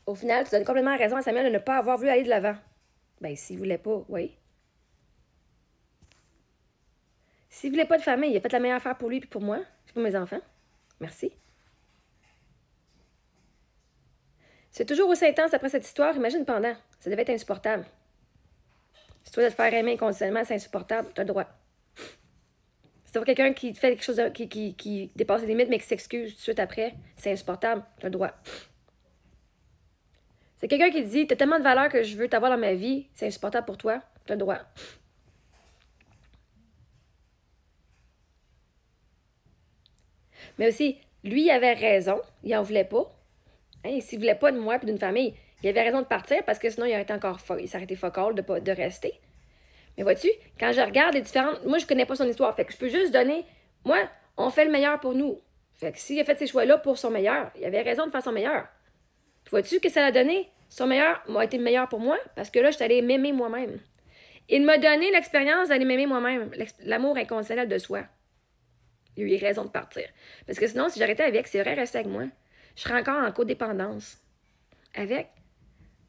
Au final, tu donnes complètement raison à Samuel de ne pas avoir voulu aller de l'avant. Ben, s'il voulait pas, oui. S'il voulait pas de famille, il a fait la meilleure affaire pour lui et pour moi, et pour mes enfants. Merci. C'est toujours aussi intense après cette histoire, imagine pendant. Ça devait être insupportable. Si toi de te faire aimer inconditionnellement, c'est insupportable, t'as le droit. Si tu vois quelqu'un qui te fait quelque chose qui dépasse les limites mais qui s'excuse tout de suite après, c'est insupportable, t'as le droit. C'est quelqu'un qui te dit, t'as tellement de valeur que je veux t'avoir dans ma vie, c'est insupportable pour toi, t'as le droit. Mais aussi, lui, il avait raison, il en voulait pas. Hein, s'il voulait pas de moi et d'une famille, il avait raison de partir parce que sinon il aurait été encore il s'aurait été focal de rester. Mais vois-tu, quand je regarde les différentes. Moi, je connais pas son histoire. Fait que je peux juste donner. Moi, on fait le meilleur pour nous. Fait que s'il a fait ces choix-là pour son meilleur, il avait raison de faire son meilleur. Puis vois-tu que ça l'a donné? Son meilleur m'a été meilleur pour moi parce que là, je suis allée m'aimer moi-même. Il m'a donné l'expérience d'aller m'aimer moi-même, l'amour inconditionnel de soi. Il a eu raison de partir. Parce que sinon, si j'arrêtais avec, s'il aurait resté avec moi, je serais encore en codépendance. Avec,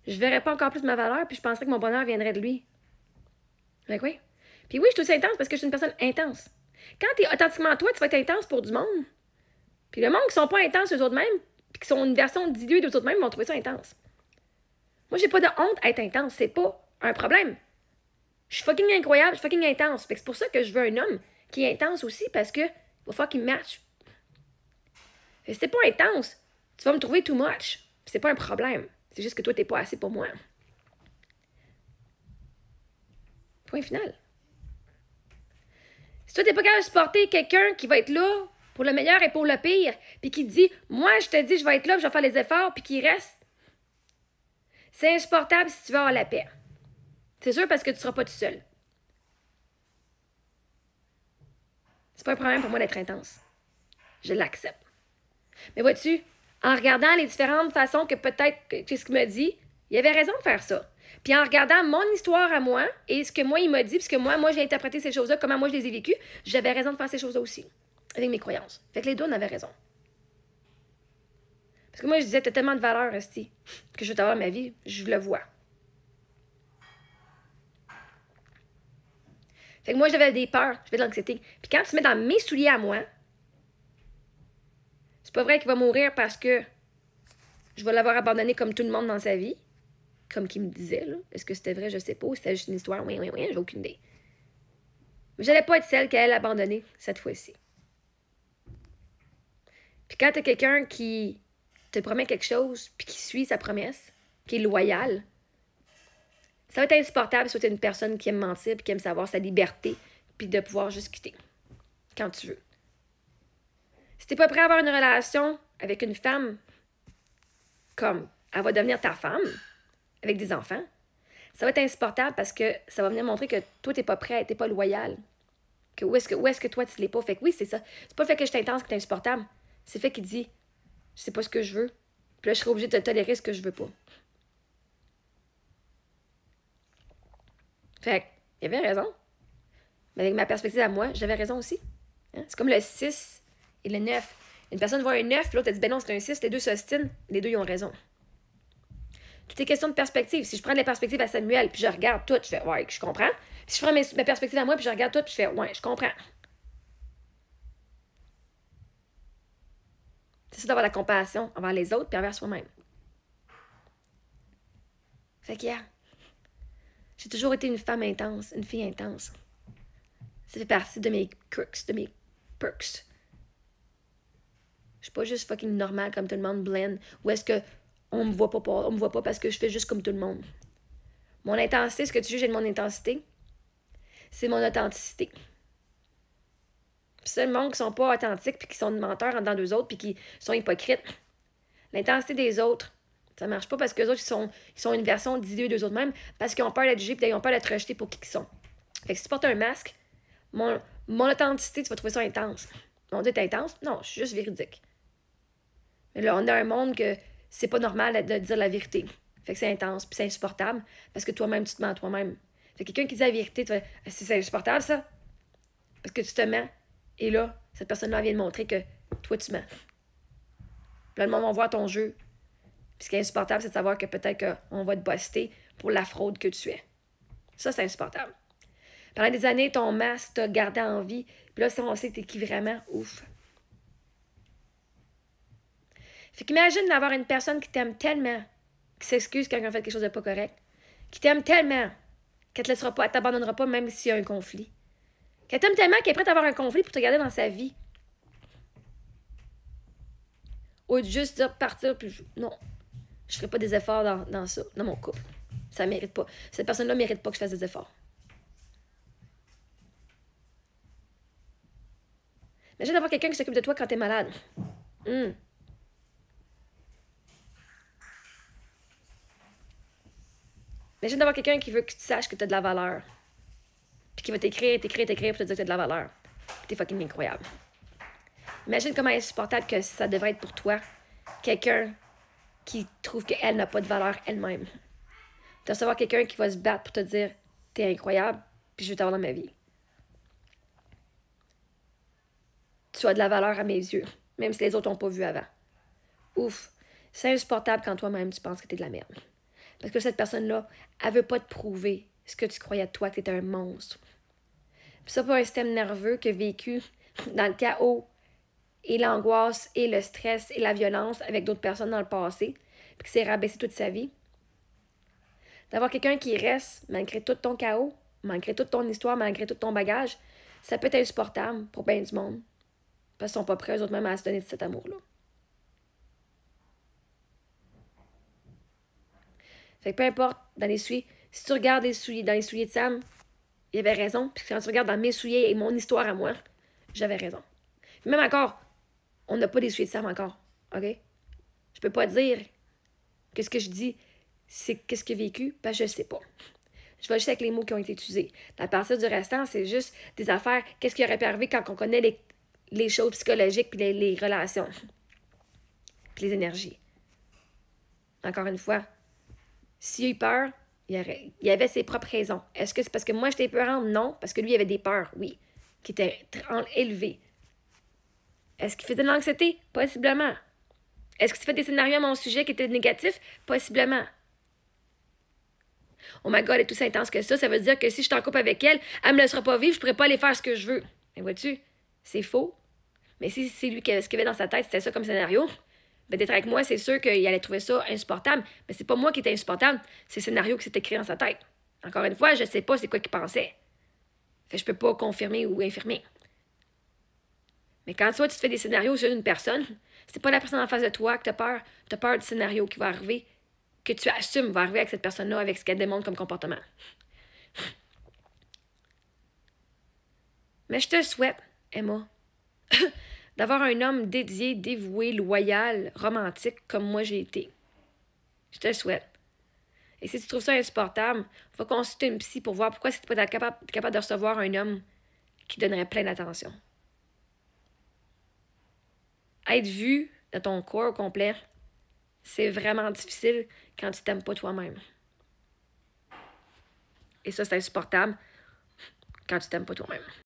je verrais pas encore plus ma valeur, puis je penserais que mon bonheur viendrait de lui. Fait que oui. Puis oui, je suis aussi intense parce que je suis une personne intense. Quand tu es authentiquement toi, tu vas être intense pour du monde. Puis le monde qui sont pas intenses eux autres mêmes, puis qui sont une version diluée d'eux autres mêmes, vont trouver ça intense. Moi, j'ai pas de honte à être intense. C'est pas un problème. Je suis fucking incroyable, je suis fucking intense. Fait que c'est pour ça que je veux un homme qui est intense aussi parce que il va falloir qu'il me matche. Fait que si t'es pas intense, tu vas me trouver too much. Puis c'est pas un problème. C'est juste que toi, t'es pas assez pour moi. Point final. Si toi, t'es pas capable de supporter quelqu'un qui va être là pour le meilleur et pour le pire, puis qui te dit, moi, je te dis, je vais être là, je vais faire les efforts, puis qui reste, c'est insupportable si tu veux avoir la paix. C'est sûr parce que tu seras pas tout seul. C'est pas un problème pour moi d'être intense. Je l'accepte. Mais vois-tu, en regardant les différentes façons que peut-être, qu'est-ce qu'il me dit, il avait raison de faire ça. Puis en regardant mon histoire à moi et ce que moi, il m'a dit, puisque moi, j'ai interprété ces choses-là, comment moi, je les ai vécues, j'avais raison de faire ces choses-là aussi, avec mes croyances. Fait que les deux, on avait raison. Parce que moi, je disais, t'as tellement de valeur, Esti, que je veux t'avoir ma vie, je le vois. Fait que moi, j'avais des peurs, j'avais de l'anxiété. Puis quand tu te mets dans mes souliers à moi, c'est pas vrai qu'il va mourir parce que je vais l'avoir abandonné comme tout le monde dans sa vie. Comme qu'il me disait, là. Est-ce que c'était vrai? Je sais pas. Ou c'était juste une histoire? Oui, j'ai aucune idée. Mais j'allais pas être celle qu'elle a abandonnée cette fois-ci. Puis quand t'as quelqu'un qui te promet quelque chose, puis qui suit sa promesse, qui est loyal, ça va être insupportable si tu es une personne qui aime mentir, puis qui aime savoir sa liberté, puis de pouvoir juste quitter quand tu veux. Si t'es pas prêt à avoir une relation avec une femme comme elle va devenir ta femme, avec des enfants, ça va être insupportable parce que ça va venir montrer que toi, t'es pas prêt, t'es pas loyal. Que où est-ce que toi, tu l'es pas? Fait que oui, c'est ça. C'est pas le fait que je suis intense que t'es insupportable. C'est le fait qu'il dit, je sais pas ce que je veux. Puis là, je serai obligée de tolérer ce que je veux pas. Fait que, il avait raison. Mais avec ma perspective à moi, j'avais raison aussi. Hein? C'est comme le 6 et le 9. Une personne voit un 9, puis l'autre, elle dit, ben non, c'est un 6. Les deux s'ostinent. Les deux, ils ont raison. Tout est question de perspective. Si je prends les perspectives à Samuel, puis je regarde tout, je fais, ouais, je comprends. Puis si je prends mes perspectives à moi, puis je regarde tout, puis je fais, ouais, je comprends. C'est ça d'avoir la compassion envers les autres, puis envers soi-même. Fait que, yeah, j'ai toujours été une femme intense, une fille intense. Ça fait partie de mes crooks, de mes perks. Je suis pas juste fucking normale comme tout le monde, blend. Ou est-ce que on me voit pas parce que je fais juste comme tout le monde. Mon intensité, ce que tu juges de mon intensité, c'est mon authenticité. Puis c'est le monde qui sont pas authentiques, puis qui sont menteurs en dedans d'eux autres, puis qui sont hypocrites. L'intensité des autres, ça marche pas parce que les autres, ils sont une version diluée d'eux autres mêmes, parce qu'ils ont peur d'être jugés, puis ils ont peur d'être rejetés pour qui ils sont. Fait que si tu portes un masque, mon authenticité, tu vas trouver ça intense. On dit intense? Non, je suis juste véridique. Mais là, on a un monde que c'est pas normal de dire la vérité. Fait que c'est intense, puis c'est insupportable, parce que toi-même, tu te mens à toi-même. Fait que quelqu'un qui dit la vérité, tu vas c'est insupportable, ça? Parce que tu te mens. Et là, cette personne-là vient de montrer que toi, tu mens. Puis là, le monde va voir ton jeu. Puis ce qui est insupportable, c'est de savoir que peut-être qu'on va te buster pour la fraude que tu es. Ça, c'est insupportable. Pendant des années, ton masque t'a gardé en vie. Puis là, si on sait que t'es qui vraiment, ouf. Fait qu'imagine d'avoir une personne qui t'aime tellement, qui s'excuse quand elle a fait quelque chose de pas correct, qui t'aime tellement, qu'elle te laissera pas, elle t'abandonnera pas même s'il y a un conflit. Qu'elle t'aime tellement qu'elle est prête à avoir un conflit pour te garder dans sa vie. Au lieu de juste dire partir, puis non, je ferai pas des efforts dans ça, dans mon couple. Ça mérite pas. Cette personne-là mérite pas que je fasse des efforts. Imagine d'avoir quelqu'un qui s'occupe de toi quand t'es malade. Imagine d'avoir quelqu'un qui veut que tu saches que t'as de la valeur. Puis qui va t'écrire pour te dire que t'as de la valeur. Puis t'es fucking incroyable. Imagine comment insupportable que ça devrait être pour toi. Quelqu'un qui trouve qu'elle n'a pas de valeur elle-même. De recevoir quelqu'un qui va se battre pour te dire t'es incroyable, puis je veux t'avoir dans ma vie. Tu as de la valeur à mes yeux, même si les autres n'ont pas vu avant. Ouf, c'est insupportable quand toi-même tu penses que t'es de la merde. Parce que cette personne-là, elle veut pas te prouver ce que tu croyais de toi, que t'étais un monstre. Puis ça, pour un système nerveux qui a vécu dans le chaos et l'angoisse et le stress et la violence avec d'autres personnes dans le passé, puis qui s'est rabaissé toute sa vie. D'avoir quelqu'un qui reste malgré tout ton chaos, malgré toute ton histoire, malgré tout ton bagage, ça peut être insupportable pour bien du monde. Parce qu'ils sont pas prêts, eux autres même, à se donner de cet amour-là. Fait que peu importe, dans les souliers, si tu regardes dans les souliers de Sam, il avait raison. Puis quand tu regardes dans mes souliers et mon histoire à moi, j'avais raison. Même encore, on n'a pas des souliers de Sam encore. OK? Je peux pas dire que ce que je dis, c'est qu'est-ce qu'il a vécu, parce que je sais pas. Je vais juste avec les mots qui ont été utilisés. À partir du restant, c'est juste des affaires. Qu'est-ce qui aurait pu arriver quand on connaît les choses psychologiques puis les relations, puis les énergies. Encore une fois, s'il a eu peur, il avait ses propres raisons. Est-ce que c'est parce que moi j'étais peurante? Non, parce que lui il avait des peurs, oui, qui étaient élevées. Est-ce qu'il faisait de l'anxiété? Possiblement. Est-ce qu'il fait des scénarios à mon sujet qui étaient négatifs? Possiblement. Oh my God, elle est aussi intense que ça veut dire que si je suis en couple avec elle, elle me laissera pas vivre, je pourrais pas aller faire ce que je veux. Mais vois-tu, c'est faux. Mais si c'est lui ce qu'il avait dans sa tête, c'était ça comme scénario, ben d'être avec moi, c'est sûr qu'il allait trouver ça insupportable. Mais c'est pas moi qui étais insupportable, c'est le scénario qui s'était créé dans sa tête. Encore une fois, je sais pas c'est quoi qu'il pensait. Fait que je peux pas confirmer ou infirmer. Mais quand toi, tu te fais des scénarios sur une personne, c'est pas la personne en face de toi que t'as peur. T'as peur du scénario qui va arriver, que tu assumes va arriver avec cette personne-là, avec ce qu'elle démontre comme comportement. Mais je te souhaite, Emma, d'avoir un homme dédié, dévoué, loyal, romantique comme moi j'ai été. Je te le souhaite. Et si tu trouves ça insupportable, va consulter une psy pour voir pourquoi tu n'es pas capable de recevoir un homme qui donnerait plein d'attention. Être vu dans ton corps complet, c'est vraiment difficile quand tu t'aimes pas toi-même. Et ça, c'est insupportable quand tu t'aimes pas toi-même.